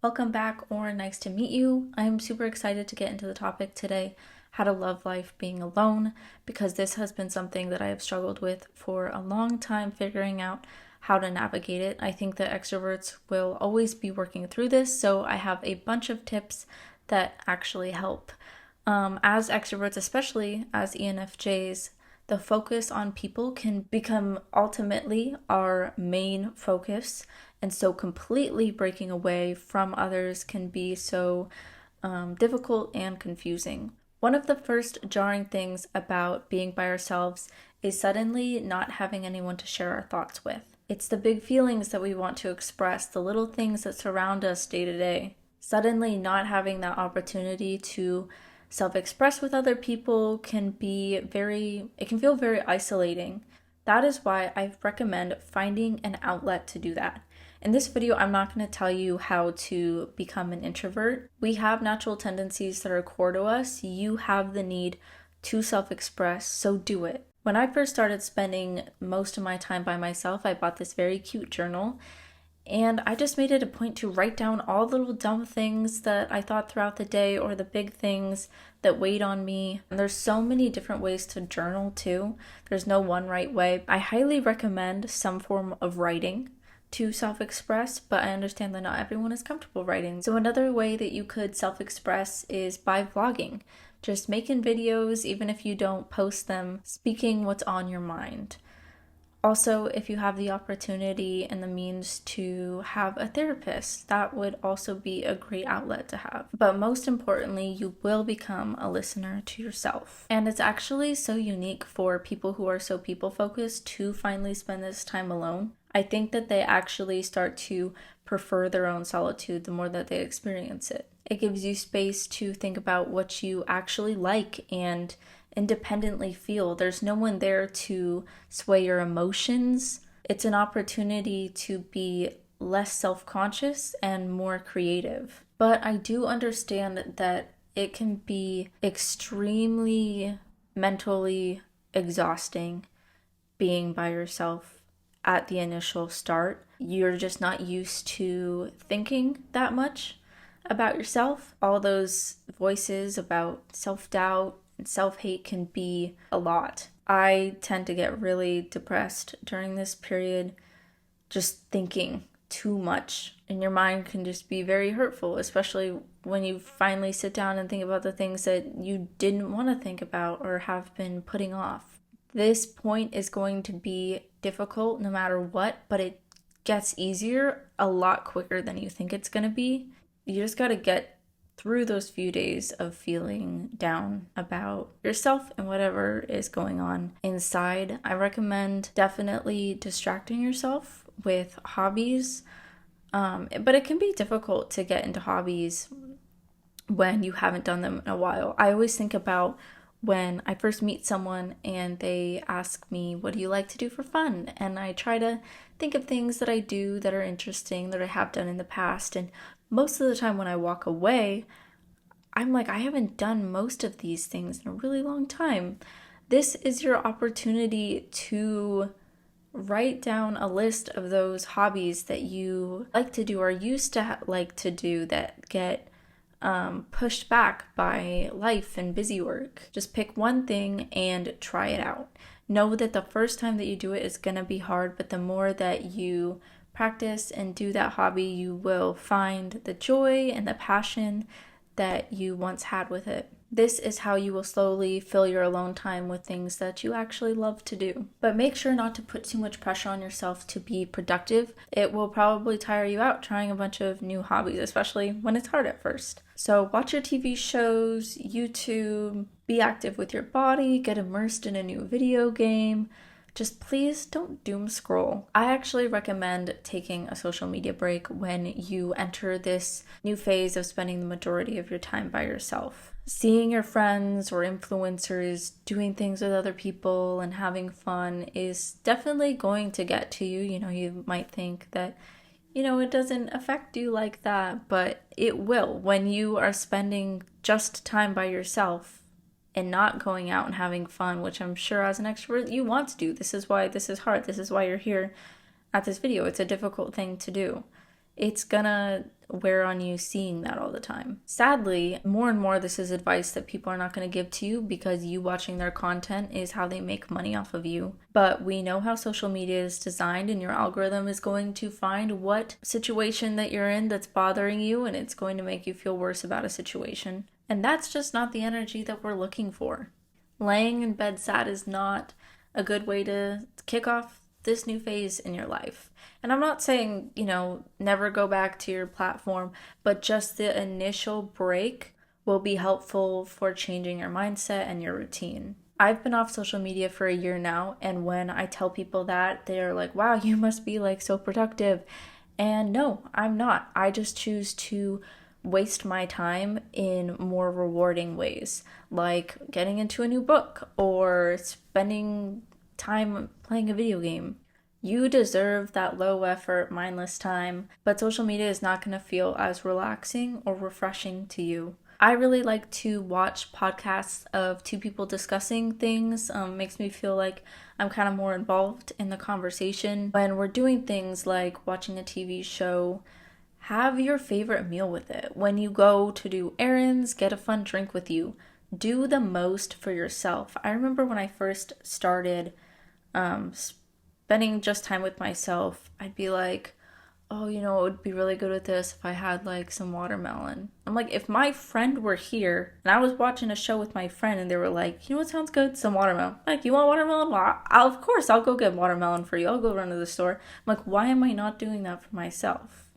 Welcome back, or nice to meet you. I'm super excited to get into the topic today, how to love life being alone, because this has been something that I have struggled with for a long time, figuring out how to navigate it. I think that extroverts will always be working through this, so I have a bunch of tips that actually help. As extroverts, especially as ENFJs, the focus on people can become ultimately our main focus. And so completely breaking away from others can be so difficult and confusing. One of the first jarring things about being by ourselves is suddenly not having anyone to share our thoughts with. It's the big feelings that we want to express, the little things that surround us day to day. Suddenly not having that opportunity to self-express with other people can feel very isolating. That is why I recommend finding an outlet to do that. In this video, I'm not going to tell you how to become an introvert. We have natural tendencies that are core to us. You have the need to self-express, so do it. When I first started spending most of my time by myself, I bought this very cute journal, and I just made it a point to write down all the little dumb things that I thought throughout the day, or the big things that weighed on me. And there's so many different ways to journal too. There's no one right way. I highly recommend some form of writing to self-express, but I understand that not everyone is comfortable writing. So another way that you could self-express is by vlogging. Just making videos, even if you don't post them, speaking what's on your mind. Also, if you have the opportunity and the means to have a therapist, that would also be a great outlet to have. But most importantly, you will become a listener to yourself. And it's actually so unique for people who are so people-focused to finally spend this time alone. I think that they actually start to prefer their own solitude the more that they experience it. It gives you space to think about what you actually like and independently feel. There's no one there to sway your emotions. It's an opportunity to be less self-conscious and more creative. But I do understand that it can be extremely mentally exhausting being by yourself at the initial start. You're just not used to thinking that much about yourself. All those voices about self-doubt and self-hate can be a lot. I tend to get really depressed during this period, just thinking too much, and your mind can just be very hurtful, especially when you finally sit down and think about the things that you didn't want to think about or have been putting off. This point is going to be difficult no matter what, but it gets easier a lot quicker than you think it's going to be. You just got to get through those few days of feeling down about yourself and whatever is going on inside. I recommend definitely distracting yourself with hobbies, but it can be difficult to get into hobbies when you haven't done them in a while. I always think about when I first meet someone and they ask me, what do you like to do for fun? And I try to think of things that I do that are interesting, that I have done in the past. And most of the time when I walk away, I'm like, I haven't done most of these things in a really long time. This is your opportunity to write down a list of those hobbies that you like to do or used to like to do that get pushed back by life and busy work. Just pick one thing and try it out. Know that the first time that you do it is going to be hard, but the more that you practice and do that hobby, you will find the joy and the passion that you once had with it. This is how you will slowly fill your alone time with things that you actually love to do. But make sure not to put too much pressure on yourself to be productive. It will probably tire you out trying a bunch of new hobbies, especially when it's hard at first. So watch your TV shows, YouTube, be active with your body, get immersed in a new video game. Just please don't doom scroll. I actually recommend taking a social media break when you enter this new phase of spending the majority of your time by yourself. Seeing your friends or influencers doing things with other people and having fun is definitely going to get to you. You might think that, it doesn't affect you like that, but it will. When you are spending just time by yourself and not going out and having fun, which I'm sure as an extrovert you want to do. This is why this is hard. This is why you're here at this video. It's a difficult thing to do. it's gonna wear on you seeing that all the time. Sadly, more and more this is advice that people are not going to give to you because you watching their content is how they make money off of you. But we know how social media is designed, and your algorithm is going to find what situation that you're in that's bothering you, and it's going to make you feel worse about a situation. And that's just not the energy that we're looking for. Laying in bed sad is not a good way to kick off this new phase in your life. And I'm not saying, never go back to your platform, but just the initial break will be helpful for changing your mindset and your routine. I've been off social media for a year now, and when I tell people that, they're like, wow, you must be like so productive. And no, I'm not. I just choose to waste my time in more rewarding ways, like getting into a new book or spending time playing a video game. You deserve that low effort, mindless time, but social media is not going to feel as relaxing or refreshing to you. I really like to watch podcasts of two people discussing things. Makes me feel like I'm kind of more involved in the conversation. When we're doing things like watching a TV show, have your favorite meal with it. When you go to do errands, get a fun drink with you. Do the most for yourself. I remember when I first started spending just time with myself, I'd be like, oh, it would be really good with this if I had like some watermelon. I'm like, if my friend were here and I was watching a show with my friend and they were like, what sounds good? Some watermelon. Like, you want watermelon? Well, of course, I'll go get watermelon for you. I'll go run to the store. I'm like, why am I not doing that for myself?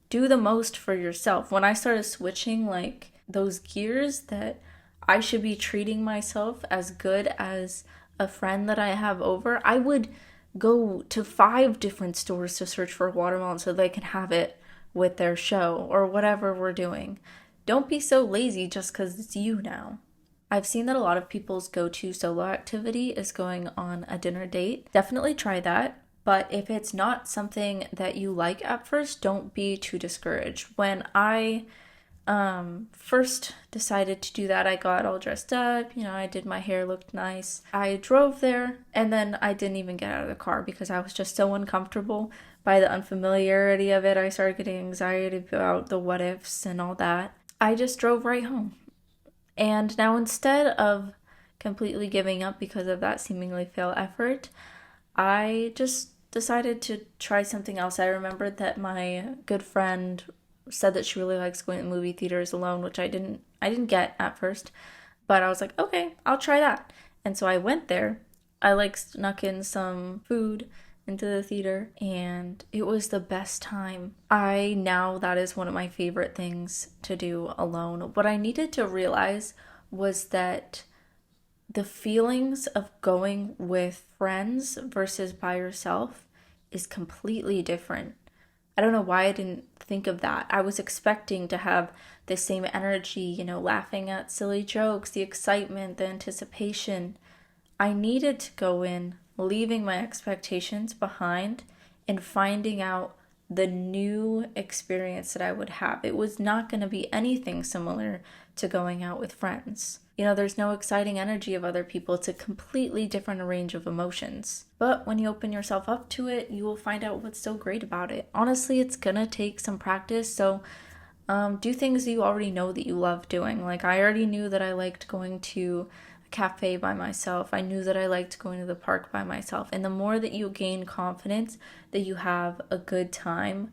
Do the most for yourself. When I started switching like those gears that I should be treating myself as good as a friend that I have over, I would go to 5 different stores to search for watermelon so they can have it with their show or whatever we're doing. Don't be so lazy just because it's you now. I've seen that a lot of people's go-to solo activity is going on a dinner date. Definitely try that. But if it's not something that you like at first, don't be too discouraged. When I first decided to do that, I got all dressed up, I did my hair, looked nice. I drove there, and then I didn't even get out of the car because I was just so uncomfortable by the unfamiliarity of it. I started getting anxiety about the what ifs and all that. I just drove right home. And now instead of completely giving up because of that seemingly failed effort, I just decided to try something else. I remembered that my good friend said that she really likes going to movie theaters alone, which I didn't get at first, but I was like, okay, I'll try that. And so I went there. I snuck in some food into the theater, and it was the best time. That is one of my favorite things to do alone. What I needed to realize was that the feelings of going with friends versus by yourself is completely different. I don't know why I didn't think of that. I was expecting to have the same energy, laughing at silly jokes, the excitement, the anticipation. I needed to go in, leaving my expectations behind and finding out the new experience that I would have. It was not going to be anything similar to going out with friends. There's no exciting energy of other people. It's a completely different range of emotions. But when you open yourself up to it, you will find out what's so great about it. Honestly, it's gonna take some practice. So do things you already know that you love doing. Like, I already knew that I liked going to a cafe by myself. I knew that I liked going to the park by myself. And the more that you gain confidence that you have a good time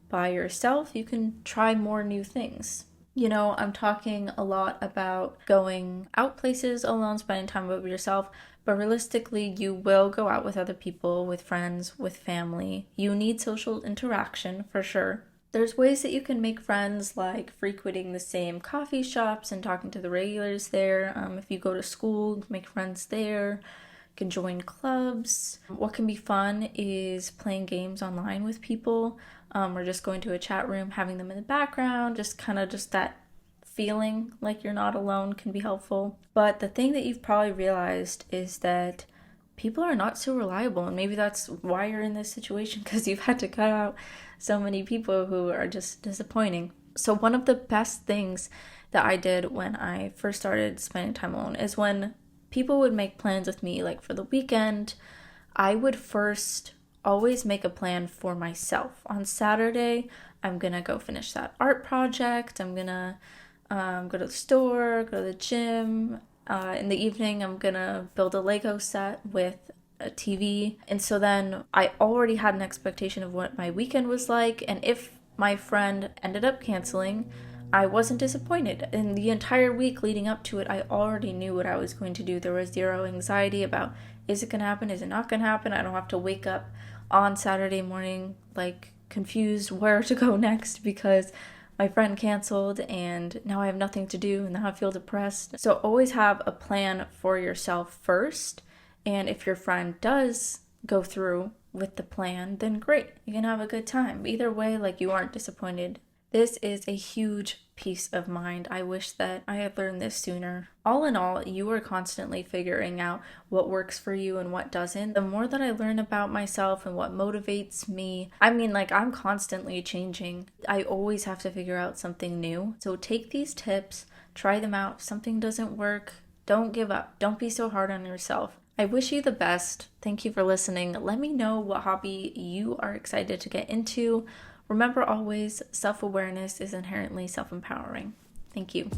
by yourself, you can try more new things. I'm talking a lot about going out places alone, spending time with yourself, but realistically, you will go out with other people, with friends, with family. You need social interaction for sure. There's ways that you can make friends, like frequenting the same coffee shops and talking to the regulars there. If you go to school, make friends there. You can join clubs. What can be fun is playing games online with people. Or just going to a chat room, having them in the background, just that feeling like you're not alone can be helpful. But the thing that you've probably realized is that people are not so reliable, and maybe that's why you're in this situation, because you've had to cut out so many people who are just disappointing. So one of the best things that I did when I first started spending time alone is when people would make plans with me, like for the weekend, I would first always make a plan for myself. On Saturday, I'm gonna go finish that art project. I'm gonna go to the store, go to the gym. In the evening, I'm gonna build a Lego set with a TV. And so then I already had an expectation of what my weekend was like. And if my friend ended up canceling, I wasn't disappointed. In the entire week leading up to it, I already knew what I was going to do. There was zero anxiety about, is it going to happen? Is it not going to happen? I don't have to wake up on Saturday morning like confused where to go next because my friend canceled and now I have nothing to do and now I feel depressed. So always have a plan for yourself first. And if your friend does go through with the plan, then great, you can have a good time. Either way, like, you aren't disappointed. This is a huge peace of mind. I wish that I had learned this sooner. All in all, you are constantly figuring out what works for you and what doesn't. The more that I learn about myself and what motivates me, I'm constantly changing. I always have to figure out something new. So take these tips, try them out. If something doesn't work, don't give up. Don't be so hard on yourself. I wish you the best. Thank you for listening. Let me know what hobby you are excited to get into. Remember always, self-awareness is inherently self-empowering. Thank you.